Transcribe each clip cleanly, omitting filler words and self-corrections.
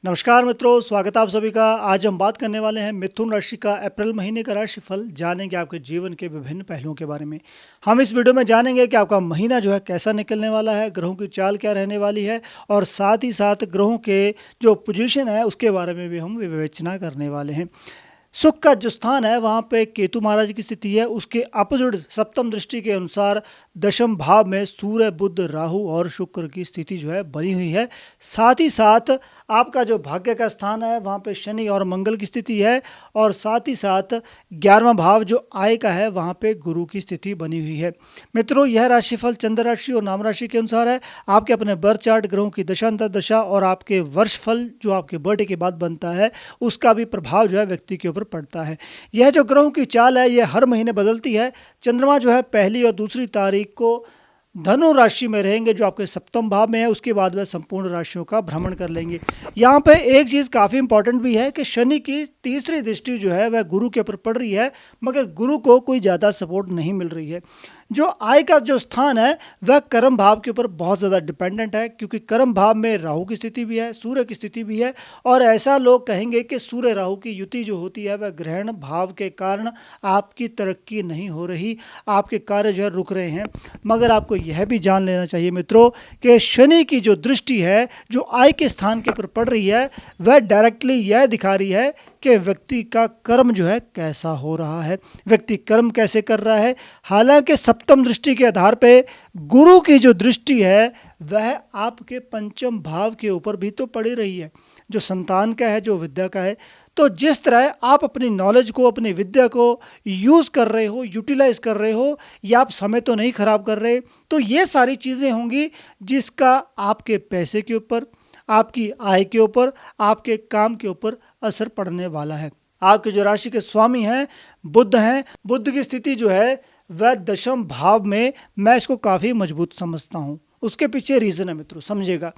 नमस्कार मित्रों, स्वागत है आप सभी का। आज हम बात करने वाले हैं मिथुन राशि का अप्रैल महीने का राशिफल। जानेंगे आपके जीवन के विभिन्न पहलुओं के बारे में। हम इस वीडियो में जानेंगे कि आपका महीना जो है कैसा निकलने वाला है, ग्रहों की चाल क्या रहने वाली है और साथ ही साथ ग्रहों के जो पोजीशन है उसके बारे में भी हम विवेचना करने वाले हैं। सुख का जो स्थान है वहाँ पे केतु महाराज की स्थिति है। उसके अपोजिट सप्तम दृष्टि के अनुसार दशम भाव में सूर्य, बुध, राहु और शुक्र की स्थिति जो है बनी हुई है। साथ ही साथ आपका जो भाग्य का स्थान है वहाँ पे शनि और मंगल की स्थिति है और साथ ही साथ 11वां भाव जो आय का है वहाँ पे गुरु की स्थिति बनी हुई है। मित्रों, यह राशिफल चंद्र राशि और नाम राशि के अनुसार है। आपके अपने बर्थ चार्ट, ग्रहों की दशा अंतर्दशा और आपके वर्ष फल जो आपके बर्थडे के बाद बनता है उसका भी प्रभाव जो है व्यक्ति के ऊपर पड़ता है। यह जो ग्रहों की चाल है यह हर महीने बदलती है। चंद्रमा जो है 1 और 2 तारीख को धनु राशि में रहेंगे जो आपके सप्तम भाव में है। उसके बाद वह संपूर्ण राशियों का भ्रमण कर लेंगे। यहाँ पे एक चीज़ काफ़ी इंपॉर्टेंट भी है कि शनि की तीसरी दृष्टि जो है वह गुरु के ऊपर पड़ रही है, मगर गुरु को कोई ज़्यादा सपोर्ट नहीं मिल रही है। जो आय का जो स्थान है वह कर्म भाव के ऊपर बहुत ज़्यादा डिपेंडेंट है, क्योंकि कर्म भाव में राहु की स्थिति भी है, सूर्य की स्थिति भी है। और ऐसा लोग कहेंगे कि सूर्य राहु की युति जो होती है वह ग्रहण भाव के कारण आपकी तरक्की नहीं हो रही, आपके कार्य जो है रुक रहे हैं। मगर आपको यह भी जान लेना चाहिए मित्रों कि शनि की जो दृष्टि है जो आय के स्थान के ऊपर पड़ रही है वह डायरेक्टली यह दिखा रही है कि व्यक्ति का कर्म जो है कैसा हो रहा है, व्यक्ति कर्म कैसे कर रहा है। हालांकि सप्तम दृष्टि के आधार पे गुरु की जो दृष्टि है वह आपके पंचम भाव के ऊपर भी तो पड़ी रही है, जो संतान का है, जो विद्या का है। तो जिस तरह आप अपनी नॉलेज को, अपनी विद्या को यूज़ कर रहे हो, यूटिलाइज कर रहे हो, या आप समय तो नहीं खराब कर रहे, तो ये सारी चीज़ें होंगी जिसका आपके पैसे के ऊपर, आपकी आय के ऊपर, आपके काम के ऊपर असर पड़ने वाला है। आपके जो राशि के स्वामी हैं बुध हैं, बुध की स्थिति जो है वह दशम भाव में, मैं इसको काफ़ी मजबूत समझता हूँ। उसके पीछे रीज़न है मित्रों, समझिएगा।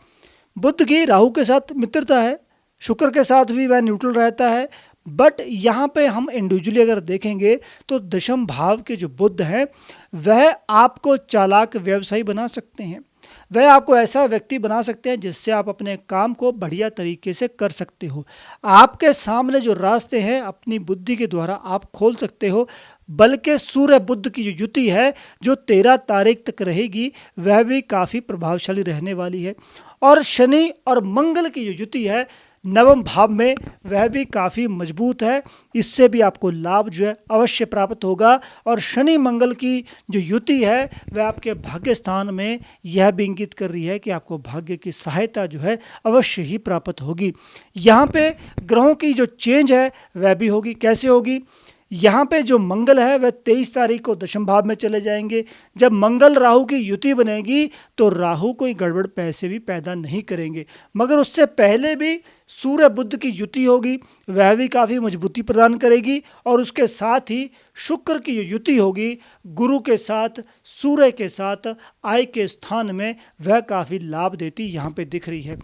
बुध की राहु के साथ मित्रता है, शुक्र के साथ भी वह न्यूट्रल रहता है। बट यहाँ पे हम इंडिविजुअली अगर देखेंगे तो दशम भाव के जो बुध हैं वह आपको चालाक व्यवसायी बना सकते हैं, वह आपको ऐसा व्यक्ति बना सकते हैं जिससे आप अपने काम को बढ़िया तरीके से कर सकते हो। आपके सामने जो रास्ते हैं अपनी बुद्धि के द्वारा आप खोल सकते हो। बल्कि सूर्य बुध की जो युति है जो 13 तारीख तक रहेगी वह भी काफ़ी प्रभावशाली रहने वाली है। और शनि और मंगल की जो युति है नवम भाव में वह भी काफ़ी मजबूत है। इससे भी आपको लाभ जो है अवश्य प्राप्त होगा। और शनि मंगल की जो युति है वह आपके भाग्य स्थान में यह भी इंगित कर रही है कि आपको भाग्य की सहायता जो है अवश्य ही प्राप्त होगी। यहाँ पे ग्रहों की जो चेंज है वह भी होगी। कैसे होगी? यहाँ पे जो मंगल है वह 23 तारीख को दशम भाव में चले जाएंगे। जब मंगल राहु की युति बनेगी तो राहु कोई गड़बड़ पैसे भी पैदा नहीं करेंगे, मगर उससे पहले भी सूर्य बुध की युति होगी, वह भी काफ़ी मजबूती प्रदान करेगी। और उसके साथ ही शुक्र की जो युति होगी गुरु के साथ, सूर्य के साथ आय के स्थान में, वह काफ़ी लाभ देती यहाँ पे दिख रही है।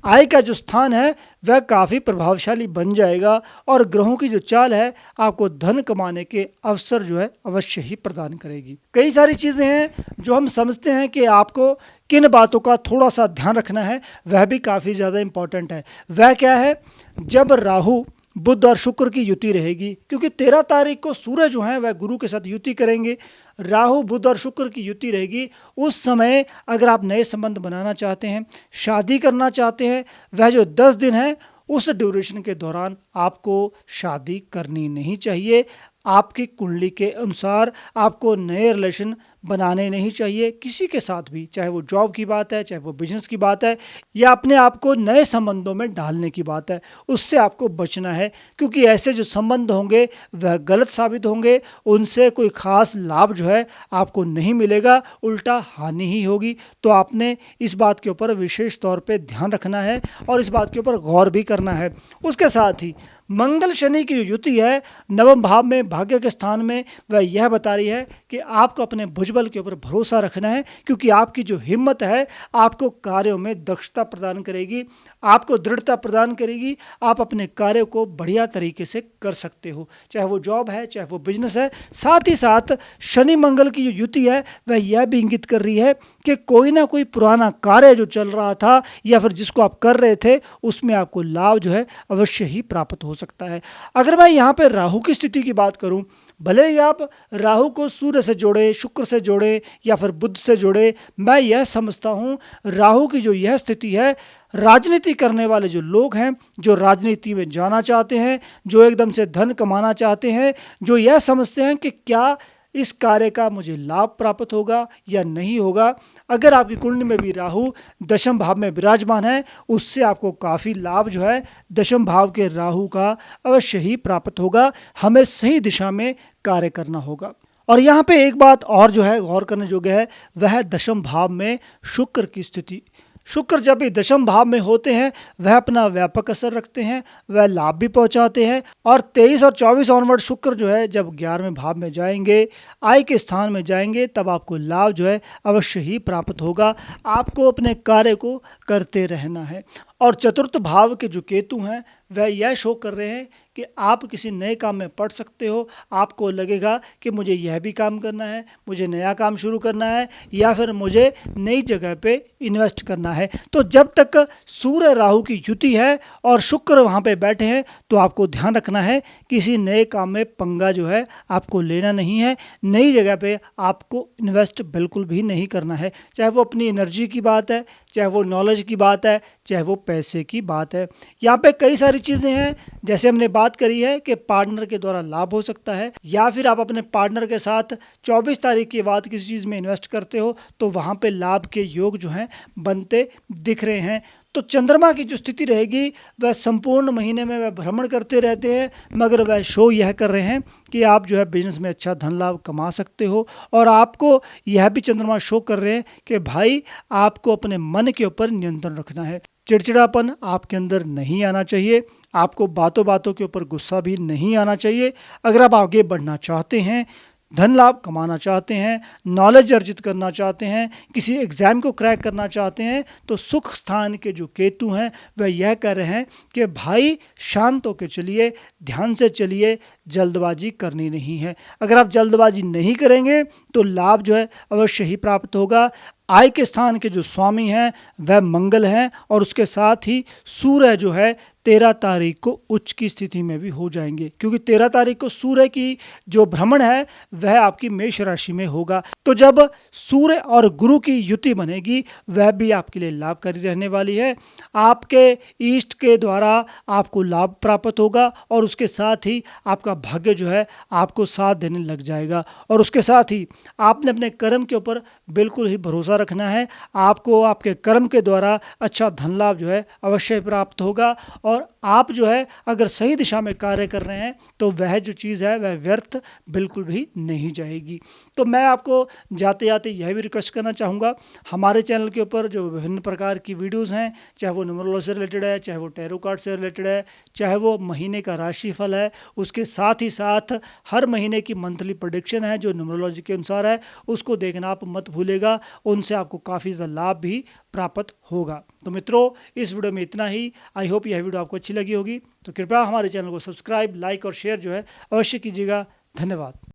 आय का जो स्थान है वह काफ़ी प्रभावशाली बन जाएगा और ग्रहों की जो चाल है आपको धन कमाने के अवसर जो है अवश्य ही प्रदान करेगी। कई सारी चीज़ें हैं जो हम समझते हैं कि आपको किन बातों का थोड़ा सा ध्यान रखना है, वह भी काफ़ी ज़्यादा इम्पॉर्टेंट है। वह क्या है? जब राहु, बुध और शुक्र की युति रहेगी, क्योंकि 13 तारीख को सूर्य जो है वह गुरु के साथ युति करेंगे, राहु बुध और शुक्र की युति रहेगी। उस समय अगर आप नए संबंध बनाना चाहते हैं, शादी करना चाहते हैं, वह जो 10 दिन है उस ड्यूरेशन के दौरान आपको शादी करनी नहीं चाहिए। आपकी कुंडली के अनुसार आपको नए रिलेशन बनाने नहीं चाहिए किसी के साथ भी, चाहे वो जॉब की बात है, चाहे वो बिजनेस की बात है, या अपने आप को नए संबंधों में डालने की बात है। उससे आपको बचना है, क्योंकि ऐसे जो संबंध होंगे वह गलत साबित होंगे। उनसे कोई ख़ास लाभ जो है आपको नहीं मिलेगा, उल्टा हानि ही होगी। तो आपने इस बात के ऊपर विशेष तौर पर ध्यान रखना है और इस बात के ऊपर गौर भी करना है। उसके साथ ही मंगल शनि की जो युति है नवम भाव में, भाग्य के स्थान में, वह यह बता रही है कि आपको अपने भुजबल के ऊपर भरोसा रखना है, क्योंकि आपकी जो हिम्मत है आपको कार्यों में दक्षता प्रदान करेगी। आपको दृढ़ता प्रदान करेगी। आप अपने कार्य को बढ़िया तरीके से कर सकते हो, चाहे वो जॉब है, चाहे वो बिजनेस है। साथ ही साथ शनि मंगल की जो युति है वह यह भी इंगित कर रही है कि कोई ना कोई पुराना कार्य जो चल रहा था या फिर जिसको आप कर रहे थे उसमें आपको लाभ जो है अवश्य ही प्राप्त हो सकता है। अगर मैं यहाँ पे राहु की स्थिति की बात करूं, भले ही आप राहु को सूर्य से जोड़े, शुक्र से जोड़े या फिर बुध से जोड़े, मैं यह समझता हूं राहु की जो यह स्थिति है, राजनीति करने वाले जो लोग हैं, जो राजनीति में जाना चाहते हैं, जो एकदम से धन कमाना चाहते हैं, जो यह समझते हैं कि क्या इस कार्य का मुझे लाभ प्राप्त होगा या नहीं होगा, अगर आपकी कुंडली में भी राहु दशम भाव में विराजमान है, उससे आपको काफ़ी लाभ जो है दशम भाव के राहु का अवश्य ही प्राप्त होगा। हमें सही दिशा में कार्य करना होगा। और यहाँ पे एक बात और जो है गौर करने योग्य है, वह दशम भाव में शुक्र की स्थिति। शुक्र जब भी दशम भाव में होते हैं वह अपना व्यापक असर रखते हैं, वह लाभ भी पहुंचाते हैं। और 23 और 24 ऑनवर्ड शुक्र जो है जब 11वें भाव में जाएंगे, आय के स्थान में जाएंगे, तब आपको लाभ जो है अवश्य ही प्राप्त होगा। आपको अपने कार्य को करते रहना है। और चतुर्थ भाव के जो केतु हैं वह यह शो कर रहे हैं कि आप किसी नए काम में पड़ सकते हो। आपको लगेगा कि मुझे यह भी काम करना है, मुझे नया काम शुरू करना है, या फिर मुझे नई जगह पे इन्वेस्ट करना है। तो जब तक सूर्य राहु की युति है और शुक्र वहाँ पे बैठे हैं तो आपको ध्यान रखना है किसी नए काम में पंगा जो है आपको लेना नहीं है। नई जगह पे आपको इन्वेस्ट बिल्कुल भी नहीं करना है, चाहे वो अपनी एनर्जी की बात है, चाहे वो नॉलेज की बात है, चाहे वो पैसे की बात है। यहाँ पे कई सारी चीज़ें हैं, जैसे हमने बात करी है कि पार्टनर के द्वारा लाभ हो सकता है, या फिर आप अपने पार्टनर के साथ 24 तारीख के बाद किसी चीज़ में इन्वेस्ट करते हो तो वहाँ पे लाभ के योग जो हैं बनते दिख रहे हैं। तो चंद्रमा की जो स्थिति रहेगी वह संपूर्ण महीने में वह भ्रमण करते रहते हैं, मगर वह शो यह कर रहे हैं कि आप जो है बिजनेस में अच्छा धन लाभ कमा सकते हो। और आपको यह भी चंद्रमा शो कर रहे हैं कि भाई आपको अपने मन के ऊपर नियंत्रण रखना है। चिड़चिड़ापन आपके अंदर नहीं आना चाहिए, आपको बातों बातों के ऊपर गुस्सा भी नहीं आना चाहिए। अगर आप आगे बढ़ना चाहते हैं, धन लाभ कमाना चाहते हैं, नॉलेज अर्जित करना चाहते हैं, किसी एग्ज़ाम को क्रैक करना चाहते हैं, तो सुख स्थान के जो केतु हैं वह यह कह रहे हैं कि भाई शांत होकर चलिए, ध्यान से चलिए, जल्दबाजी करनी नहीं है। अगर आप जल्दबाजी नहीं करेंगे तो लाभ जो है अवश्य ही प्राप्त होगा। आय के स्थान के जो स्वामी हैं वह मंगल हैं, और उसके साथ ही सूर्य जो है 13 तारीख को उच्च की स्थिति में भी हो जाएंगे, क्योंकि 13 तारीख को सूर्य की जो भ्रमण है वह आपकी मेष राशि में होगा। तो जब सूर्य और गुरु की युति बनेगी वह भी आपके लिए लाभकारी रहने वाली है। आपके इष्ट के द्वारा आपको लाभ प्राप्त होगा, और उसके साथ ही आपका भाग्य जो है आपको साथ देने लग जाएगा। और उसके साथ ही आपने अपने कर्म के ऊपर बिल्कुल ही भरोसा रखना है। आपको आपके कर्म के द्वारा अच्छा धन लाभ जो है अवश्य प्राप्त होगा। और आप जो है अगर सही दिशा में कार्य कर रहे हैं तो वह जो चीज़ है वह व्यर्थ बिल्कुल भी नहीं जाएगी। तो मैं आपको जाते जाते यह भी रिक्वेस्ट करना चाहूँगा, हमारे चैनल के ऊपर जो विभिन्न प्रकार की वीडियोस हैं, चाहे वो न्यूमरोलॉजी से रिलेटेड है, चाहे वो टैरो कार्ड से रिलेटेड है, चाहे वो महीने का राशिफल है, उसके साथ ही साथ हर महीने की मंथली प्रेडिक्शन है जो न्यूमरोलॉजी के अनुसार है, उसको देखना आप मत भूलेगा। उनसे आपको काफ़ी ज़्यादा लाभ भी प्राप्त होगा। तो मित्रों, इस वीडियो में इतना ही। आई होप यह वीडियो आपको अच्छी लगी होगी। तो कृपया हमारे चैनल को सब्सक्राइब, लाइक और शेयर जो है अवश्य कीजिएगा। धन्यवाद।